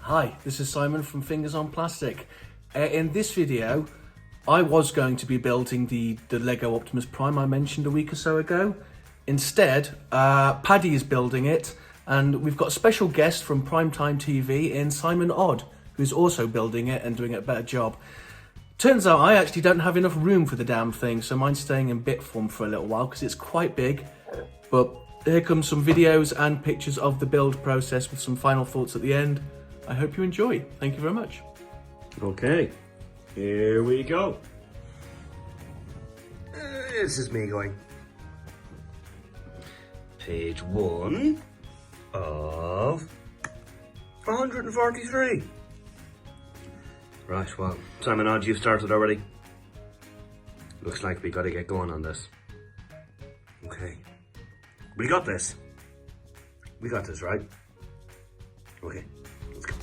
Hi, this is Simon from Fingers on Plastic. In this video, I was going to be building the LEGO Optimus Prime I mentioned a week or so ago. Instead, Paddy is building it, and we've got a special guest from Primetime TV in Simon Odd, who's also building it and doing a better job. Turns out I actually don't have enough room for the damn thing, so mine's staying in bit form for a little while because it's quite big. But here comes some videos and pictures of the build process with some final thoughts at the end. I hope you enjoy. Thank you very much. Okay, here we go. This is me going. Page 1 of 143. Right, well, Simon Odd, you've started already. Looks like we gotta get going on this. Okay. We got this. We got this, right? Okay, let's go.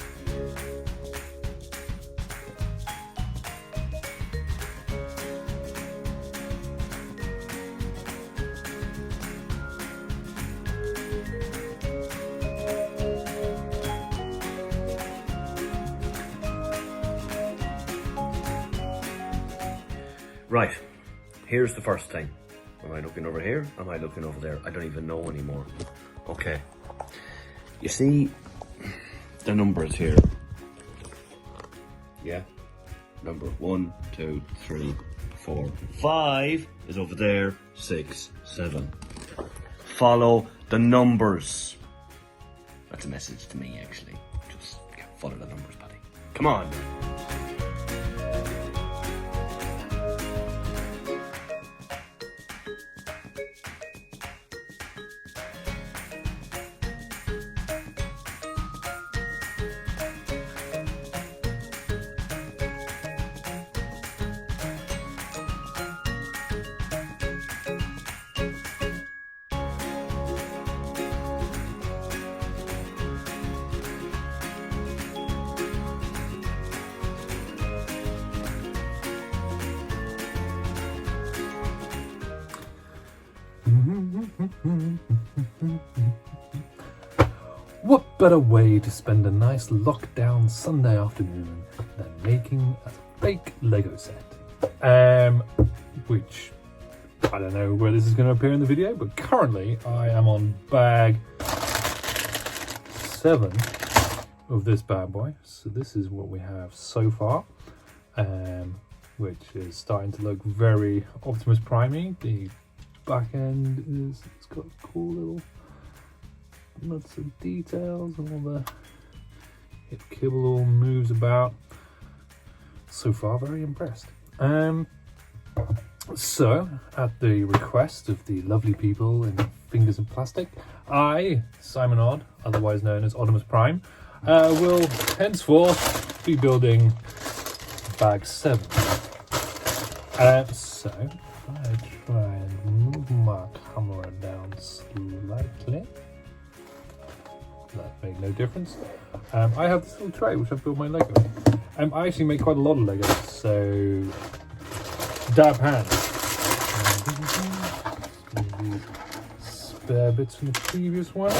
Right, here's the first thing. Am I looking over here? Am I looking over there? I don't even know anymore. Okay. You see the numbers here? Yeah? Number 1, 2, 3, 4, 5 is over there. 6, 7. Follow the numbers. That's a message to me, actually. Just follow the numbers, Paddy. Come on. What better way to spend a nice lockdown Sunday afternoon than making a fake Lego set? Which, I don't know where this is going to appear in the video, but currently I am on bag 7 of this bad boy. So this is what we have so far, which is starting to look very Optimus Prime-y. The back end it's got cool little lots of details and all the hip kibble all moves about. So far, very impressed. So at the request of the lovely people in Fingers in Plastic, I, Simon Odd, otherwise known as Optimus Prime, will henceforth be building bag 7. So if I try and move my camera down slightly, that made no difference. I have this little tray which I've built my Lego in. I actually make quite a lot of Lego, so dab hands. Spare bits from the previous one.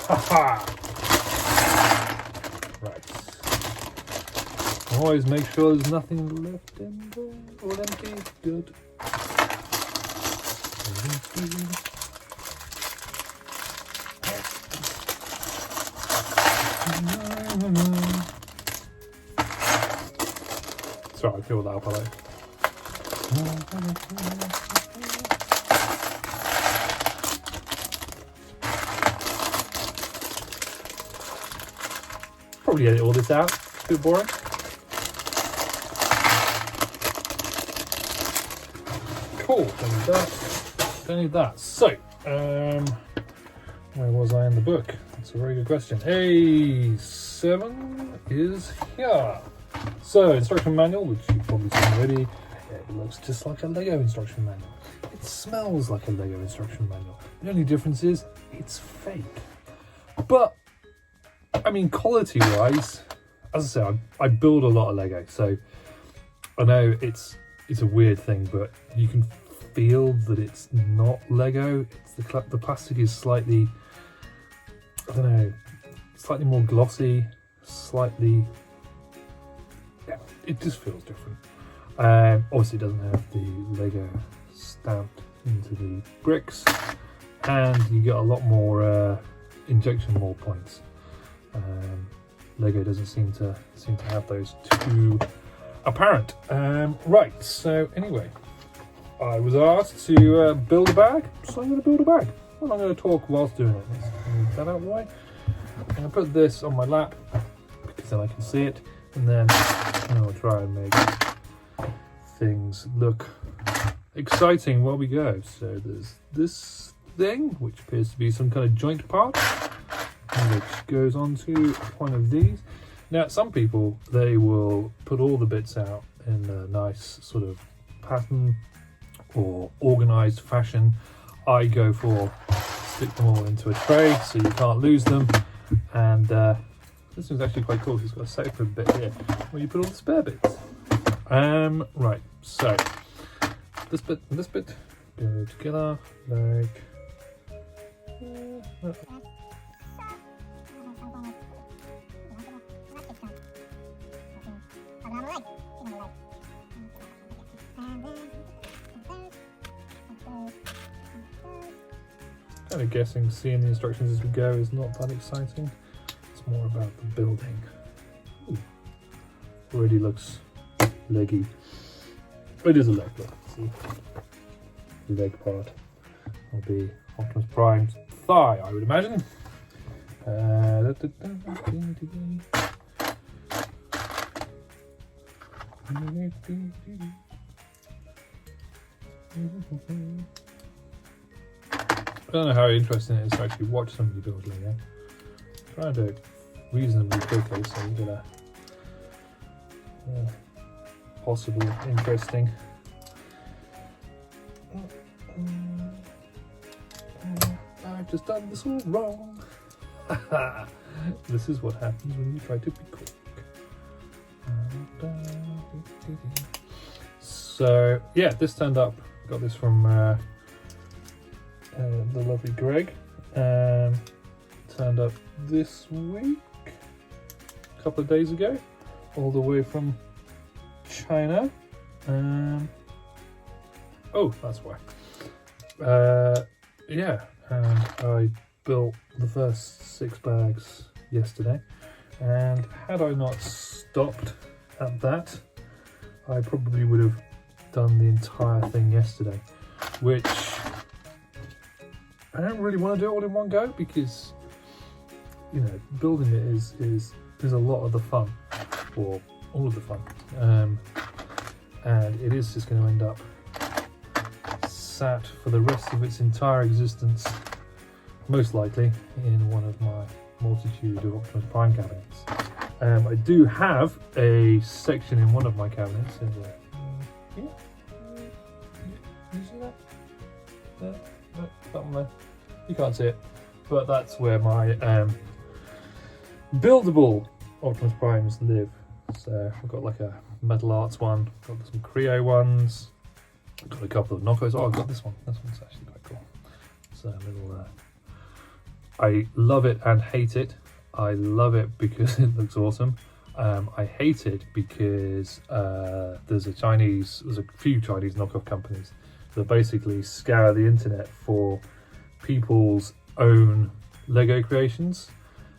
Haha! Right. Always make sure there's nothing left in there. All empty. Good. Sorry, I filled that up a lot. Probably edit all this out. It's a bit boring. Cool, don't need that. So, where was I in the book? That's a very good question. A7 is here. So, instruction manual, which you've probably seen already. It looks just like a Lego instruction manual. It smells like a Lego instruction manual. The only difference is it's fake. But, I mean, quality-wise, as I say, I build a lot of Lego, so I know it's a weird thing, but you can feel that it's not Lego. It's the plastic is slightly, I don't know, slightly more glossy, slightly, yeah, it just feels different. Obviously it doesn't have the Lego stamped into the bricks, and you get a lot more injection mold points. Lego doesn't seem to have those too apparent. Right, so anyway, I was asked to build a bag, so I'm going to build a bag. And I'm going to talk whilst doing it. Let's move that out of the way. I'm going to put this on my lap because then I can see it, and then I'll try and make things look exciting while we go. So there's this thing, which appears to be some kind of joint part, which goes onto one of these. Now, some people, they will put all the bits out in a nice sort of pattern or organized fashion. I go for stick them all into a tray so you can't lose them. And this one's actually quite cool. It's got a separate bit here where you put all the spare bits. Right, so this bit and this bit go together like kind of guessing seeing the instructions as we go is not that exciting. It's more about the building. Ooh. Already looks leggy. It is a leg look. See? The leg part will be Optimus Prime's thigh, I would imagine. I don't know how interesting it is to actually watch somebody build Lego. Try and do it reasonably quickly so you get a possible interesting. I've just done this all wrong. This is what happens when you try to be quick. So yeah, this turned up. Got this from the lovely Greg. Turned up this week, a couple of days ago, all the way from China. Oh, that's why. Yeah, and I built the first 6 bags yesterday, and had I not stopped at that, I probably would have done the entire thing yesterday, which I don't really want to do it all in one go, because you know, building it is a lot of the fun, or all of the fun, and it is just going to end up sat for the rest of its entire existence, most likely in one of my multitude of Optimus Prime cabinets. I do have a section in one of my cabinets. Yeah. You see that? No, that one there. You can't see it, but that's where my buildable Optimus Primes live. So I've got like a Metal Arts one, got some Creo ones, got a couple of Knockoffs. Oh, I've got this one. This one's actually quite cool. It's a little. I love it and hate it. I love it because it looks awesome. I hate it because there's a few Chinese knockoff companies that basically scour the internet for people's own Lego creations,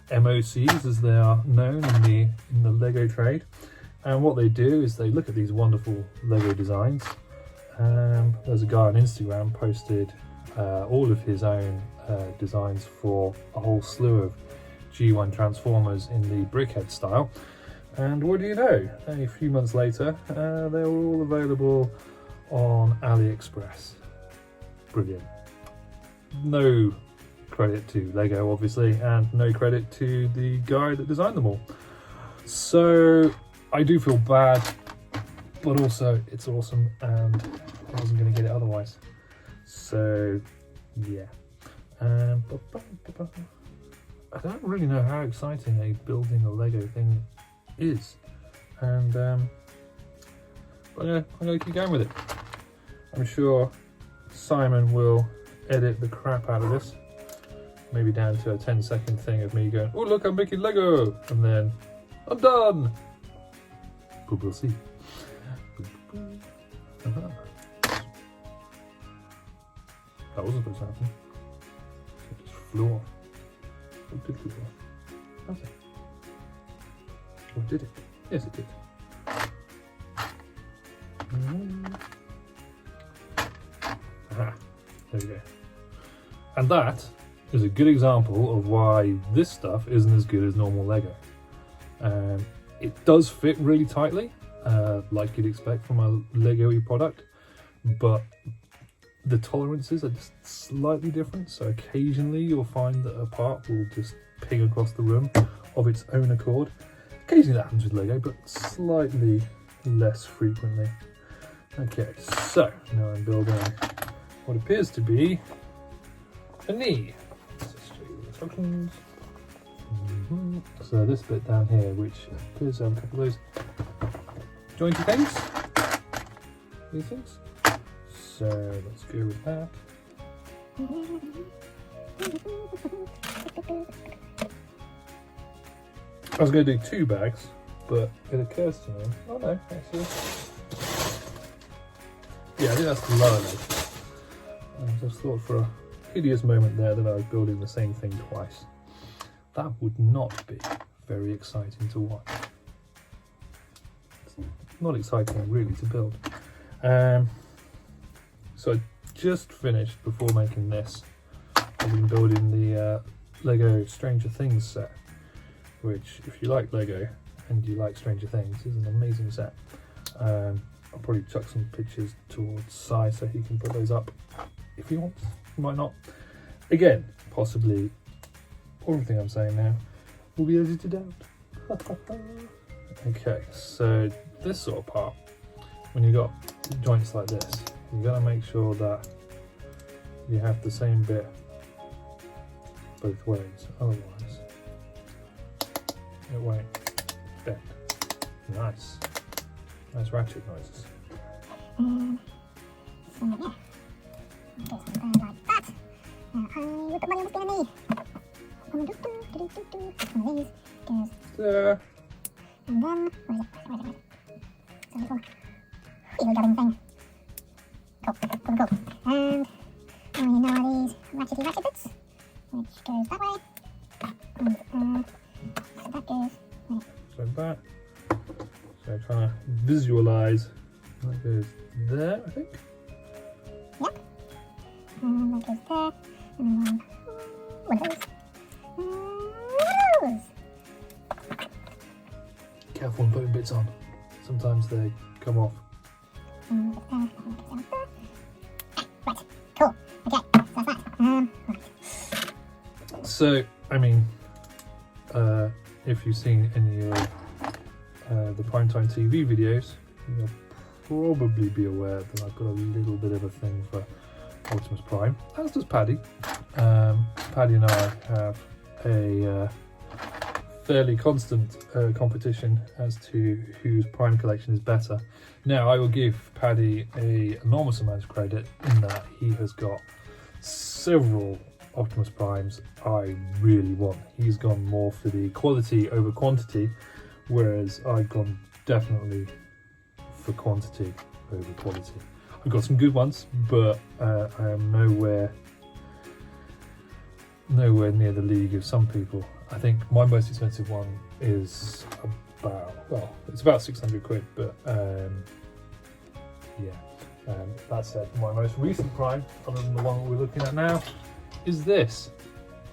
MOCs as they are known in the Lego trade. And what they do is they look at these wonderful Lego designs. There's a guy on Instagram posted all of his own designs for a whole slew of G1 Transformers in the brickhead style, and what do you know, only a few months later they were all available on AliExpress. Brilliant. No credit to Lego obviously, and no credit to the guy that designed them all. So I do feel bad, but also it's awesome and I wasn't going to get it otherwise. So yeah. I don't really know how exciting a building a Lego thing is, and but I'm gonna keep going with it. I'm sure Simon will edit the crap out of this. Maybe down to a 10-second thing of me going, oh look, I'm making Lego, and then I'm done. But we'll see. That wasn't supposed to happen. It just flew off. It did flew off. How's it? Or did it? Yes, it did. Aha, there we go. And that is a good example of why this stuff isn't as good as normal Lego. It does fit really tightly, like you'd expect from a Lego-y product, but the tolerances are just slightly different, so occasionally you'll find that a part will just ping across the room of its own accord. Occasionally that happens with Lego, but slightly less frequently. Okay, so now I'm building what appears to be a knee. Let's just show you the instructions. So this bit down here, which appears to have a couple of those jointy things. These things. So let's go with that. I was going to do 2 bags, but it occurs to me. Oh no, actually. Yeah, I think that's the lower leg. I just thought for a hideous moment there that I was building the same thing twice. That would not be very exciting to watch. It's not exciting really to build. So I just finished, before making this, I've been building the LEGO Stranger Things set, which, if you like LEGO and you like Stranger Things, is an amazing set. I'll probably chuck some pictures towards Si so he can put those up if he wants. He might not. Again, possibly everything I'm saying now will be edited out. Okay, so this sort of part, when you've got joints like this, you've got to make sure that you have the same bit both ways, otherwise it won't bend. Nice. Nice ratchet noises. So yeah, just like that. I will put money on the knee. One of these goes, There. and then, where is it? So little wheel-going thing. Cool. And only now these ratchety ratchet bits, which goes that way. And so that goes Like that. So trying to visualise. That goes there, I think. Yep. And that goes there. And then one of those. Careful when putting bits on. Sometimes they come off. Right, cool. Okay, so that's that. Right. So, I mean, if you've seen any of the Primetime TV videos, you'll probably be aware that I've got a little bit of a thing for Optimus Prime, as does Paddy. Paddy and I have a fairly constant competition as to whose Prime collection is better. Now, I will give Paddy an enormous amount of credit in that he has got several Optimus Primes I really want. He's gone more for the quality over quantity, whereas I've gone definitely for quantity over quality. I've got some good ones, but I am nowhere near the league of some people. I think my most expensive one is about, well, it's about 600 quid, but yeah. That said, my most recent Prime, other than the one that we're looking at now, is this.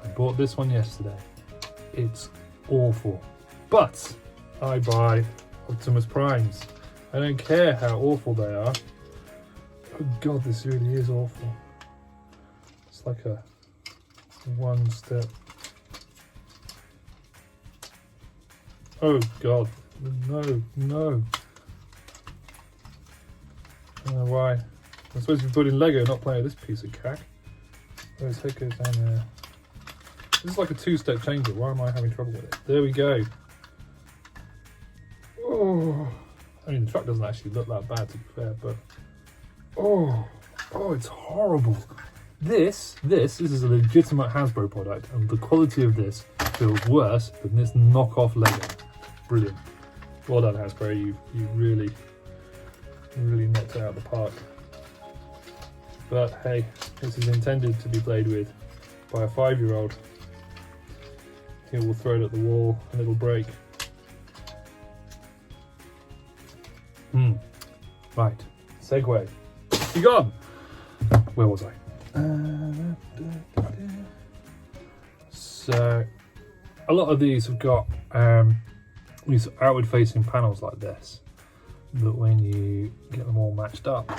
I bought this one yesterday. It's awful, but I buy Optimus Primes. I don't care how awful they are. Oh god, this really is awful. It's like a one step. Oh god, no. I don't know why. I'm supposed to be putting Lego, not playing with this piece of cack. Oh, his head goes down there. This is like a 2-step changer. Why am I having trouble with it? There we go. Oh, I mean, the truck doesn't actually look that bad, to be fair, but oh, Oh, it's horrible. This is a legitimate Hasbro product, and the quality of this feels worse than this knockoff Lego. Brilliant. Well done, Hasbro. You really knocked it out of the park. But hey, this is intended to be played with by a 5-year-old. He will throw it at the wall and it'll break. Right. Segue. You gone? Where was I? So, a lot of these have got these outward facing panels like this, but when you get them all matched up,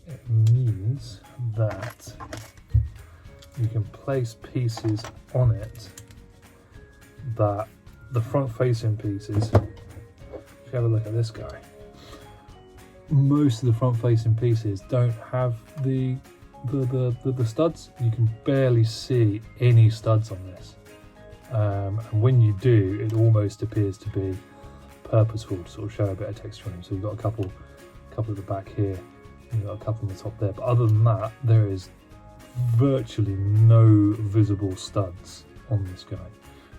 it means that you can place pieces on it that the front facing pieces, if you have a look at this guy, most of the front facing pieces don't have the studs. You can barely see any studs on this, and when you do, it almost appears to be purposeful to sort of show a bit of texture on them. So you've got a couple at the back here, you've got a couple on the top there, but other than that, there is virtually no visible studs on this guy,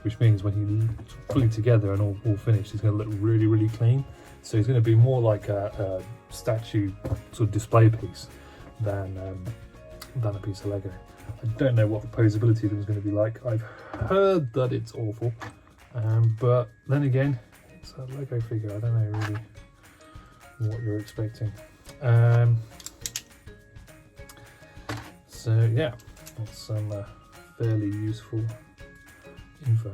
which means when you fully together and all finished, it's going to look really clean. So it's going to be more like a statue sort of display piece than a piece of Lego. I don't know what the posability of them is going to be like. I've heard that it's awful, but then again, it's a Lego figure. I don't know really what you're expecting. So yeah, that's some fairly useful info.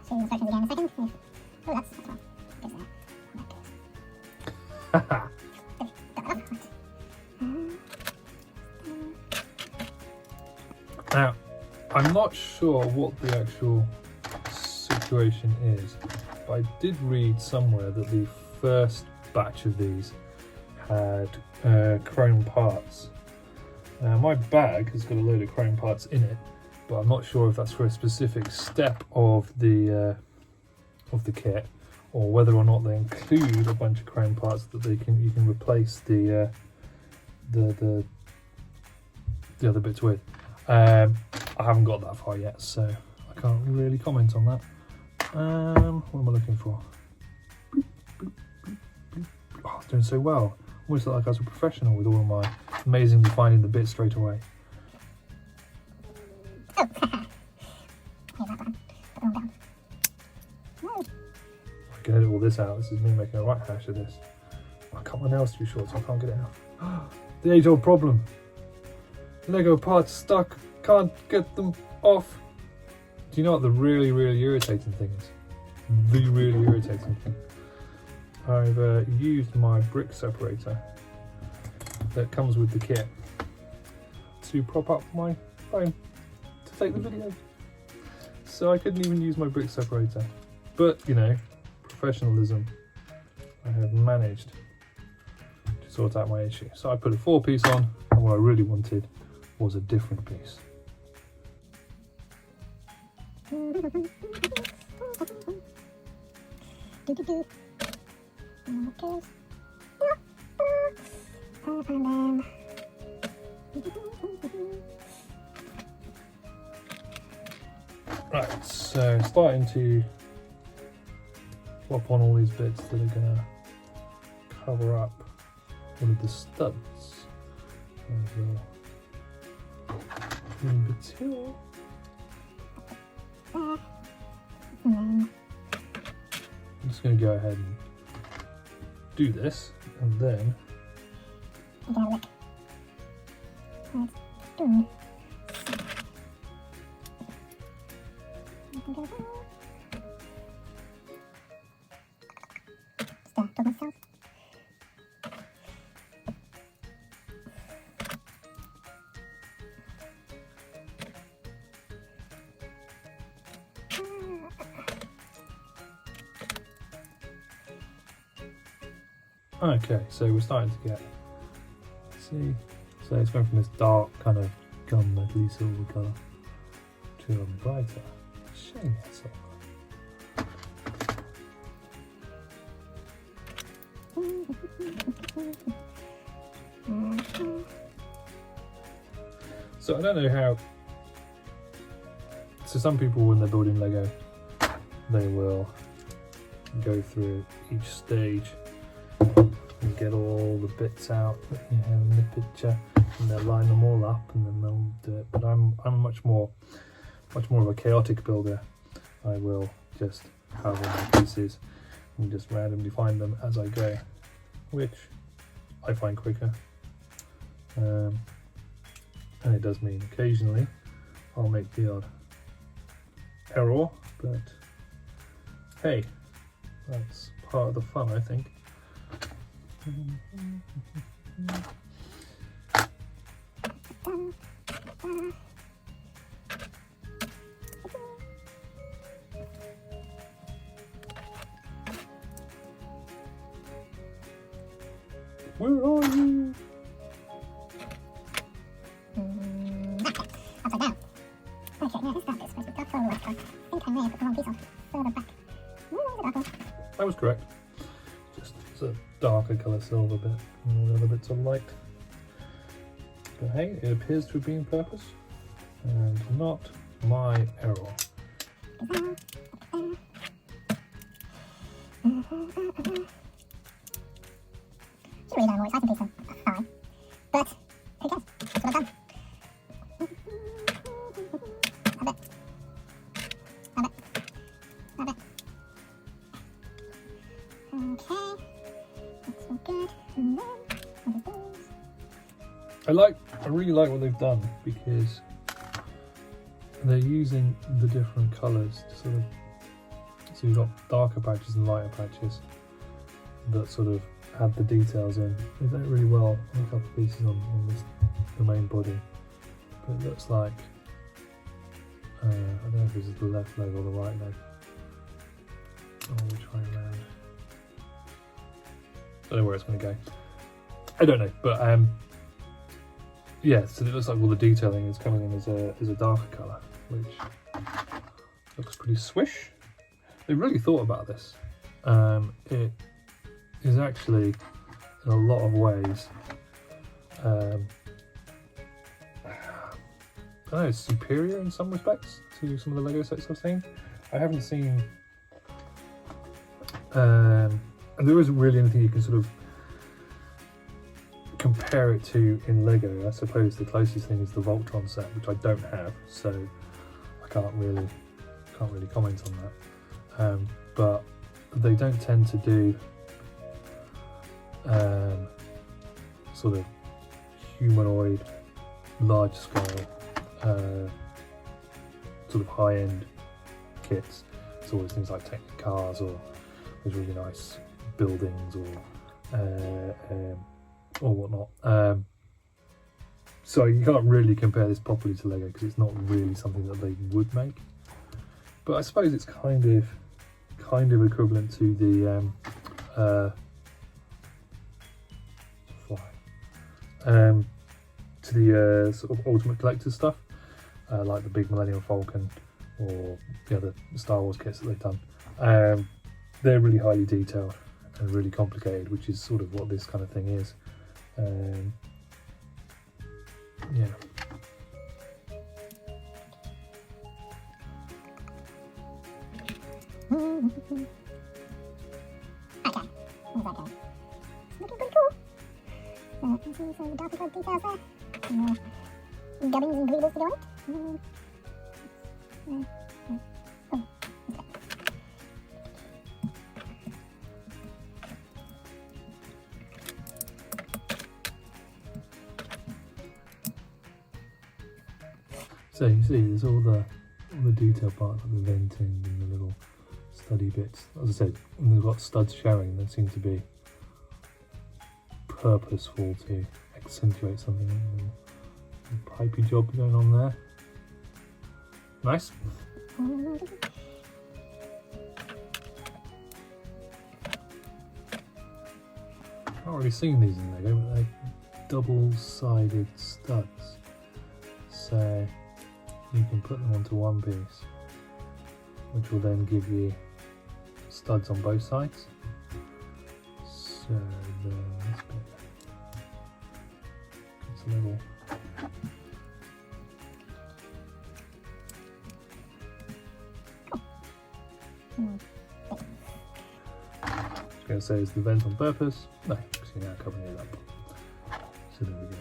Show you the instructions again in a second. Oh, that's one. Goes there. That goes. Now, I'm not sure what the actual situation is, but I did read somewhere that the first batch of these had chrome parts. Now, my bag has got a load of chrome parts in it, but I'm not sure if that's for a specific step of the kit, or whether or not they include a bunch of chrome parts that you can replace the other bits with. I haven't got that far yet, so I can't really comment on that. What am I looking for? Oh, it's doing so well. Almost like I was a professional with all of my amazingly finding the bits straight away. Oh, here's that one. Put them down. No. I can edit all this out. This is me making a right hash of this. I cut my nails too short, so I can't get it out. The age-old problem. Lego parts stuck. Can't get them off. Do you know what the really irritating thing is? The really irritating thing. I've used my brick separator that comes with the kit to prop up my phone to take the video. So I couldn't even use my brick separator. But, you know, professionalism, I have managed to sort out my issue. So I put a 4-piece on, and what I really wanted was a different piece. Right, so starting to plop on all these bits that are going to cover up all of the studs. In between. I'm just going to go ahead and do this, and then okay, so we're starting to get, see, so it's going from this dark kind of gunmetal-y silver colour to a brighter shade. So I don't know how. So some people, when they're building Lego, they will go through each stage and get all the bits out that you have in the picture, and they'll line them all up, and then they'll do it. But I'm much more of a chaotic builder. I will just have all my pieces and just randomly find them as I go, which I find quicker. And it does mean occasionally I'll make the odd error, but hey, that's part of the fun, I think. Where are you? Upside down. Okay, now this dark is supposed to be dark further left. I think I may have put the wrong piece on further back. Where is the dark one? I was correct. Just it's a darker colour silver bit, and all the other bits are light. But hey, it appears to have been purpose, and not my error. Should really know more exciting piece than a 5. But who cares? That's what I've done. Okay, that's all good. And then what is this? I really like what they've done, because they're using the different colours to sort of, so you've got darker patches and lighter patches that sort of add the details in. They've done it really well on a couple of pieces on the main body, but it looks like, I don't know if this is the left leg or the right leg, or which way around. I don't know where it's going to go. I don't know, but yeah, so it looks like all the detailing is coming in as a darker colour, which looks pretty swish. They really thought about this. It is actually, in a lot of ways, I don't know, it's superior in some respects to some of the Lego sets I've seen. I haven't seen, and there isn't really anything you can sort of compare it to in Lego. I suppose the closest thing is the Voltron set, which I don't have, so I can't really comment on that. But they don't tend to do sort of humanoid, large scale, sort of high end kits. It's always things like Technic cars or those really nice buildings or whatnot. So you can't really compare this properly to Lego because it's not really something that they would make. But I suppose it's kind of equivalent to the sort of Ultimate Collector stuff, like the big Millennium Falcon or the other Star Wars kits that they've done. They're really highly detailed and really complicated, which is sort of what this kind of thing is. Yeah. Okay, how's that going? It's looking pretty cool. You can see some of the darker colored details there. Gubbins and greebles to go on it. So you see, there's all the detail parts, like the venting and the little study bits. As I said, when they've got studs showing, they seem to be purposeful to accentuate something. A pipey job going on there. Nice. I've not really seen these in Lego, but they're double-sided studs. So you can put them onto one piece, which will then give you studs on both sides. So then this bit gets a little. I was going to say, is the vent on purpose? No, because you're now covering it up. So there we go.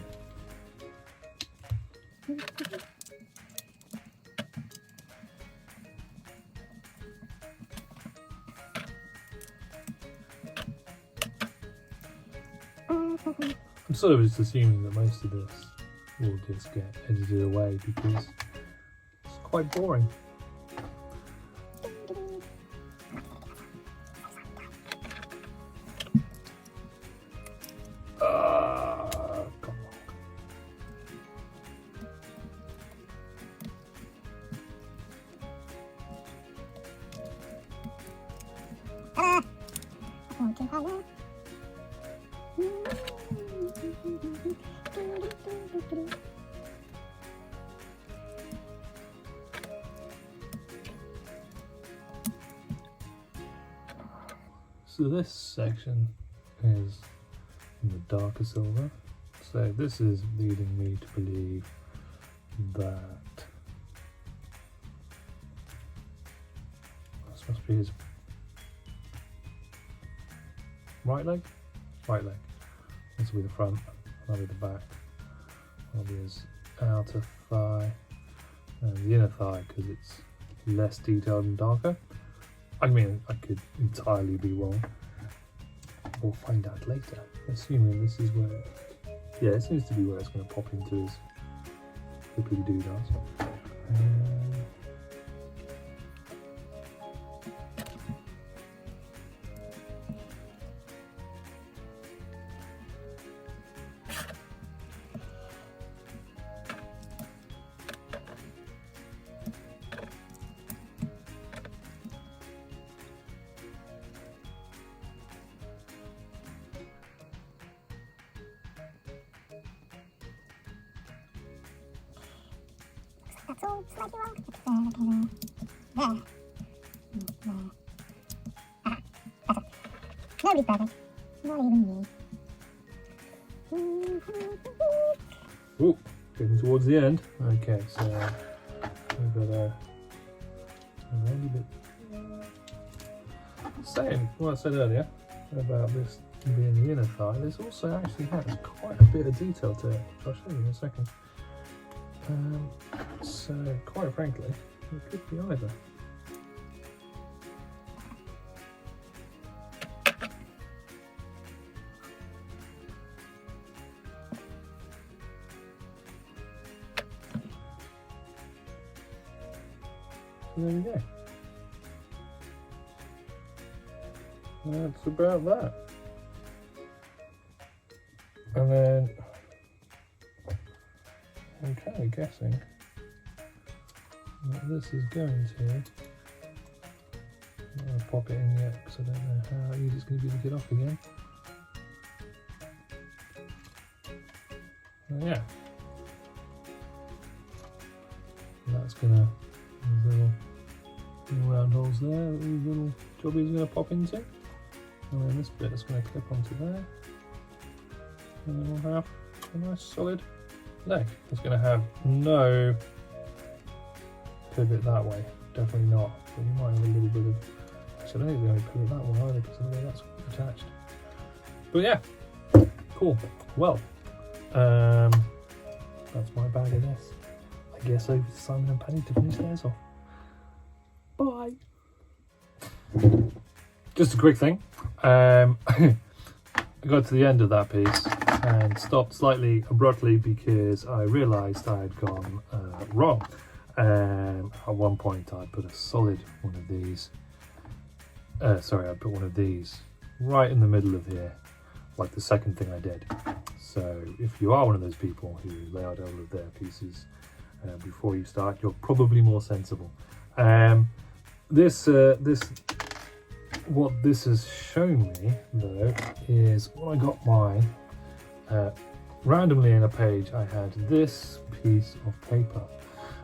I'm sort of just assuming that most of this will just get edited away because it's quite boring. Come on. Ta-da! That's not too hard now. So this section is in the darker silver. So this is leading me to believe that this must be his right leg? Right leg. This will be the front, that'll be the back. That'll be his outer thigh and the inner thigh because it's less detailed and darker. I mean, I could entirely be wrong. We'll find out later. Assuming this is where, yeah, it seems to be where it's going to pop into his flippy doodads. That's all slightly wrong. There. There. Ah, that's it. Nobody's perfect. Not even me. Oh, getting towards the end. Okay, so we've got a really bit. Saying what I said earlier about this being the inner thigh, this also actually has quite a bit of detail to it, which I'll show you in a second. So, quite frankly, it could be either. So there we go. That's about that. And then I'm kind of guessing that this is going to. I'm not going to pop it in yet because I don't know how easy it's going to be to get off again. Yeah. And that's going to, these little round holes there, that these little jobbies are going to pop into. And then this bit is going to clip onto there. And then we'll have a nice solid leg. It's going to have no pivot that way, definitely not. But you might have a little bit of. Actually, I don't think we only pivot that way either because of the way that's attached. But yeah, cool. Well, that's my bag of this. I guess over to Simon and Paddy to finish theirs off. Bye. Just a quick thing. I got to the end of that piece and stopped slightly abruptly because I realised I had gone wrong. At one point I put a solid one of these, I put one of these right in the middle of here, like the second thing I did. So if you are one of those people who lay out all of their pieces before you start, you're probably more sensible. What this has shown me though is when I got mine, randomly in a page I had this piece of paper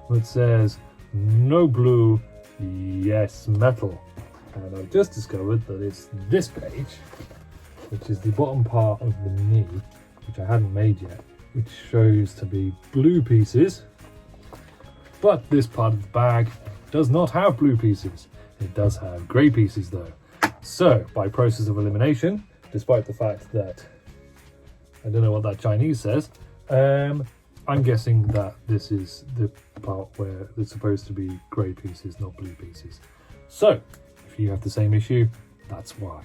that says no blue, yes metal, and I've just discovered that it's this page which is the bottom part of the knee, which I hadn't made yet, which shows to be blue pieces. But this part of the bag does not have blue pieces. It does have grey pieces though. So, by process of elimination, despite the fact that I don't know what that Chinese says, I'm guessing that this is the part where there's supposed to be grey pieces, not blue pieces. So, if you have the same issue, that's why.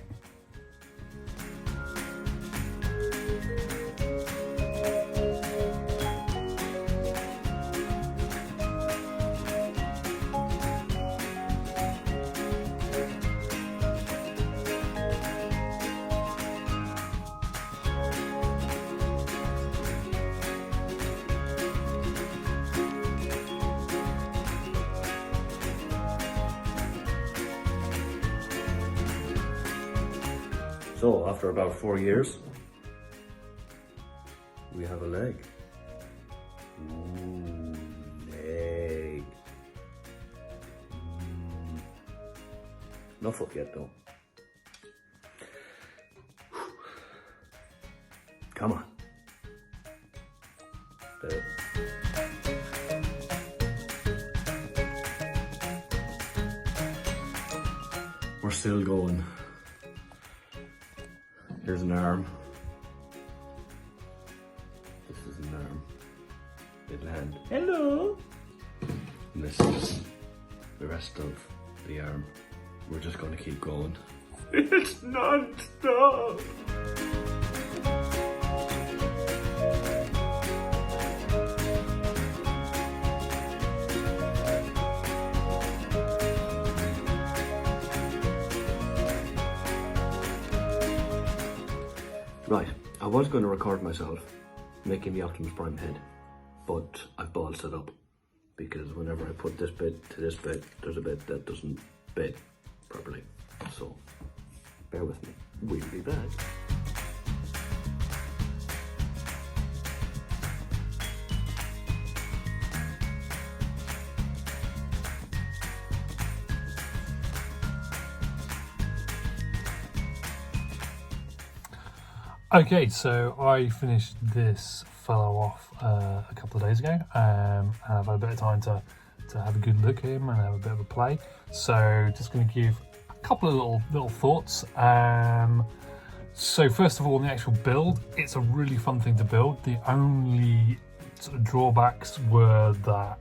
So, after about 4 years, we have a leg. Ooh, leg. Not foot yet though. Come on. There. We're still going. Here's an arm. This is an arm. Little hand. Hello! And this is the rest of the arm. We're just going to keep going. It's non-stop! Right, I was going to record myself making the Optimus Prime head, but I've ballsed it up because whenever I put this bit to this bit, there's a bit that doesn't bit properly. So, bear with me. We'll be back. Okay, so I finished this fellow off a couple of days ago. I've had a bit of time to have a good look at him and have a bit of a play. So just going to give a couple of little thoughts. So first of all, the actual build, it's a really fun thing to build. The only sort of drawbacks were that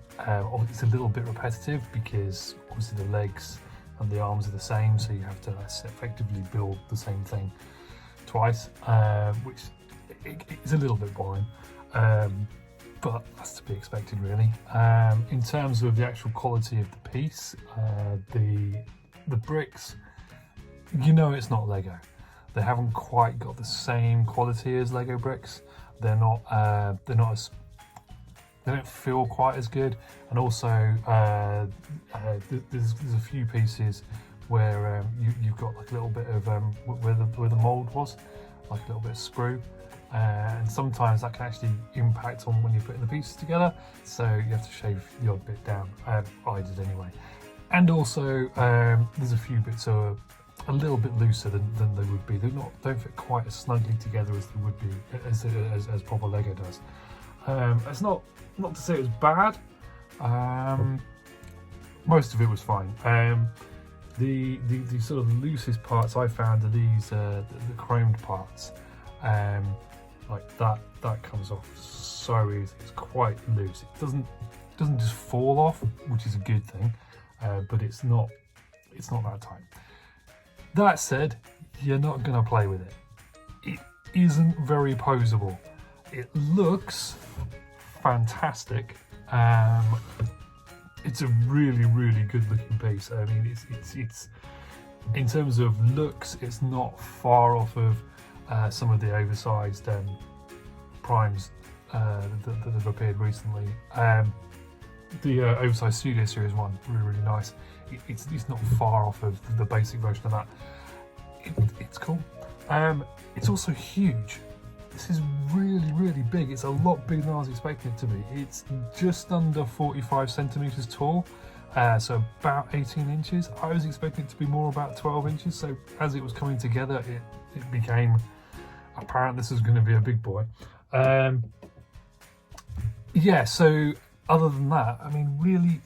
it's a little bit repetitive because obviously the legs and the arms are the same, so you have to effectively build the same thing twice, which is a little bit boring, but that's to be expected really. In terms of the actual quality of the piece, the bricks, you know it's not Lego. They haven't quite got the same quality as Lego bricks. They don't feel quite as good, and also there's a few pieces where you've got like a little bit of where the mould was, like a little bit of sprue, and sometimes that can actually impact on when you're putting the pieces together, so you have to shave the odd bit down. I did anyway. And also there's a few bits are a little bit looser than they would be. They don't fit quite as snugly together as they would be as proper Lego does. It's not to say it was bad. Most of it was fine. The sort of loosest parts I found are these the chromed parts. Like that comes off so easy. It's quite loose. It doesn't just fall off, which is a good thing, but it's not that tight. That said, you're not going to play with it. It isn't very posable. It looks fantastic. It's a really, really good looking piece. I mean, it's in terms of looks, it's not far off of some of the oversized primes that have appeared recently. The oversized Studio Series one, really nice. It's not far off of the basic version of that. It's cool. It's also huge. This is really, really big. It's a lot bigger than I was expecting it to be. It's just under 45 centimeters tall, so about 18 inches. I was expecting it to be more about 12 inches, so as it was coming together, it became apparent this was going to be a big boy. Yeah, so other than that, I mean, really,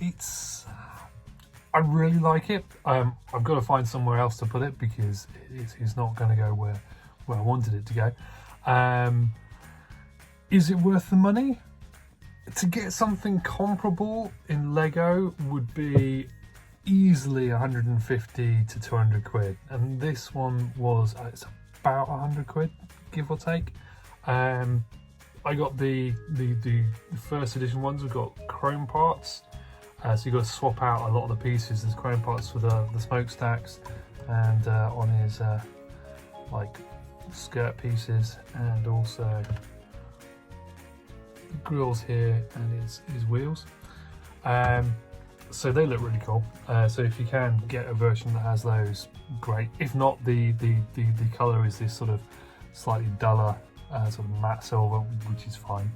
I really like it. I've got to find somewhere else to put it because it's not going to go where I wanted it to go. Is it worth the money? To get something comparable in Lego would be easily 150 to 200 quid, and this one was it's about 100 quid, give or take. I got the first edition ones. We've got chrome parts, so you've got to swap out a lot of the pieces. There's chrome parts for the smokestacks, and on his like skirt pieces, and also the grills here and his wheels. So they look really cool. So if you can get a version that has those, great. If not, the colour is this sort of slightly duller sort of matte silver, which is fine.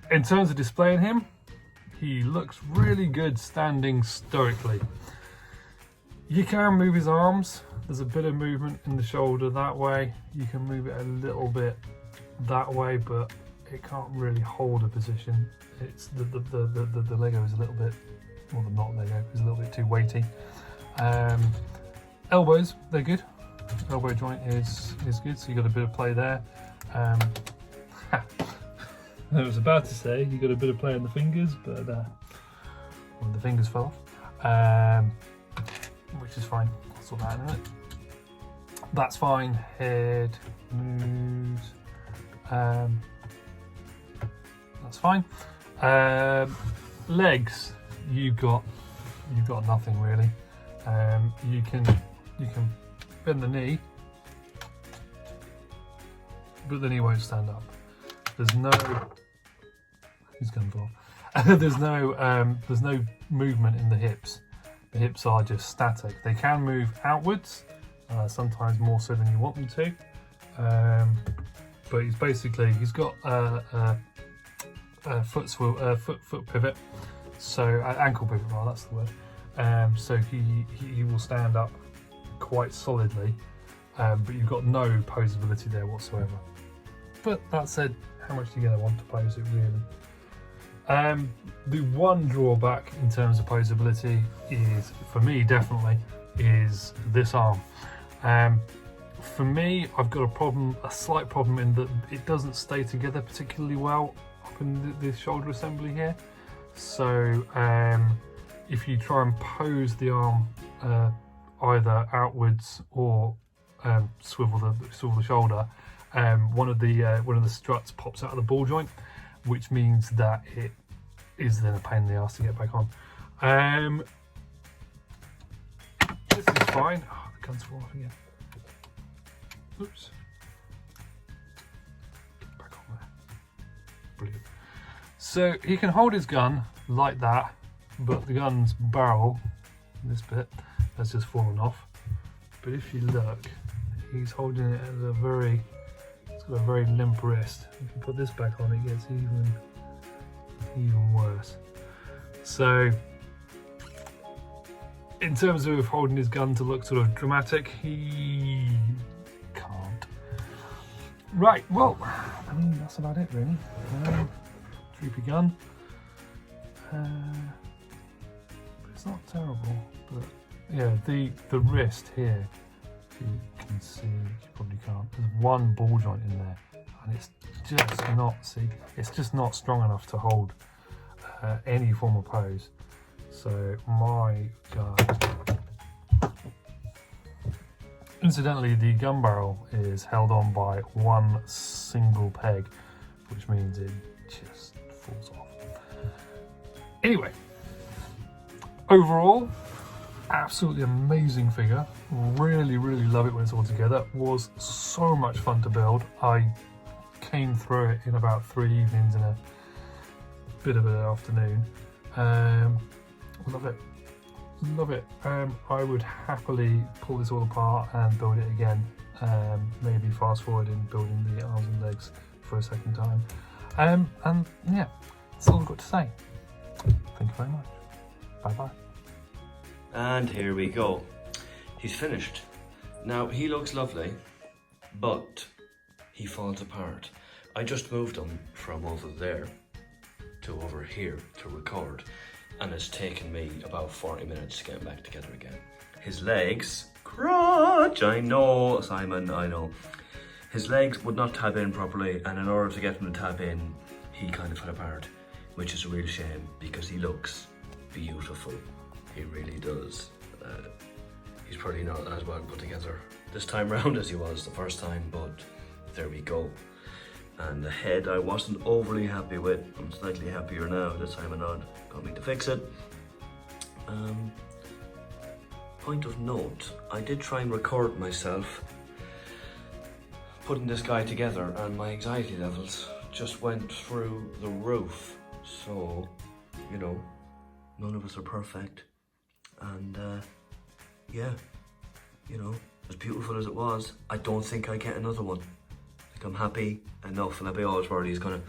In terms of displaying him, he looks really good standing stoically. You can move his arms. There's a bit of movement in the shoulder that way. You can move it a little bit that way, but it can't really hold a position. It's the Lego is a little bit, well, not Lego, is a little bit too weighty. Elbows, they're good. Elbow joint is good, so you got a bit of play there. I was about to say you got a bit of play on the fingers, but well, the fingers fell off, which is fine. I'll sort that in a minute. That's fine. Head moves. That's fine. Legs, you've got nothing really. You can bend the knee, but the knee won't stand up. There's no. He's going to fall off. There's no movement in the hips. The hips are just static. They can move outwards, sometimes more so than you want them to. But he's got a foot pivot, so ankle pivot, well, that's the word. So he will stand up quite solidly, but you've got no posability there whatsoever. But that said, how much are you going to want to pose it really? The one drawback in terms of posability is, for me definitely, is this arm. For me, I've got a slight problem in that it doesn't stay together particularly well up in the shoulder assembly here. So if you try and pose the arm either outwards or swivel the shoulder, one of the struts pops out of the ball joint, which means that it is then a pain in the ass to get back on. This is fine. Oh, the gun's falling off again. Oops. Get back on there. Brilliant. So he can hold his gun like that, but the gun's barrel, this bit, has just fallen off. But if you look, he's holding it at it's got a very limp wrist. If you put this back on, it gets even worse. So in terms of holding his gun to look sort of dramatic, he can't. Right, well, I mean, that's about it really. Droopy gun. It's not terrible, but yeah, the wrist here, if you can see, you probably can't, there's one ball joint in there, and it's just not strong enough to hold any form of pose. So my gun, incidentally, the gun barrel is held on by one single peg, which means it just falls off. Anyway, overall, absolutely amazing figure. Really love it when it's all together. Was so much fun to build. I came through it in about 3 evenings in a bit of an afternoon. Love it. I would happily pull this all apart and build it again. Maybe fast forward in building the arms and legs for a second time. And yeah, that's all I've got to say. Thank you very much. Bye bye. And here we go. He's finished. Now, he looks lovely, but he falls apart. I just moved him from over there to over here to record, and it's taken me about 40 minutes to get him back together again. His legs, crunch, I know, Simon, I know. His legs would not tab in properly, and in order to get him to tab in, he kind of fell apart, which is a real shame because he looks beautiful. He really does. He's probably not as well put together this time round as he was the first time, but there we go. And the head I wasn't overly happy with. I'm slightly happier now. This Simon got me to fix it. Point of note, I did try and record myself putting this guy together, and my anxiety levels just went through the roof. So, you know, none of us are perfect. And yeah, you know, as beautiful as it was, I don't think I get another one. Like, I'm happy enough, and I'll be always worried he's gonna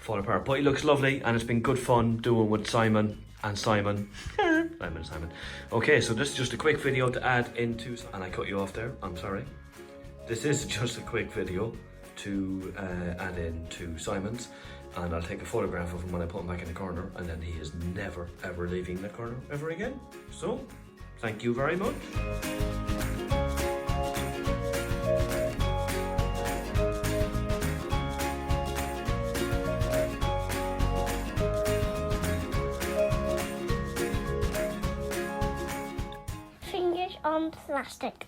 fall apart. But he looks lovely, and it's been good fun doing with Simon and Simon. Simon. Okay, so this is just a quick video to add into, and I cut you off there, I'm sorry. This is just a quick video to add in to Simon's, and I'll take a photograph of him when I put him back in the corner, and then he is never ever leaving the corner ever again. So, thank you very much. Fingers on plastic.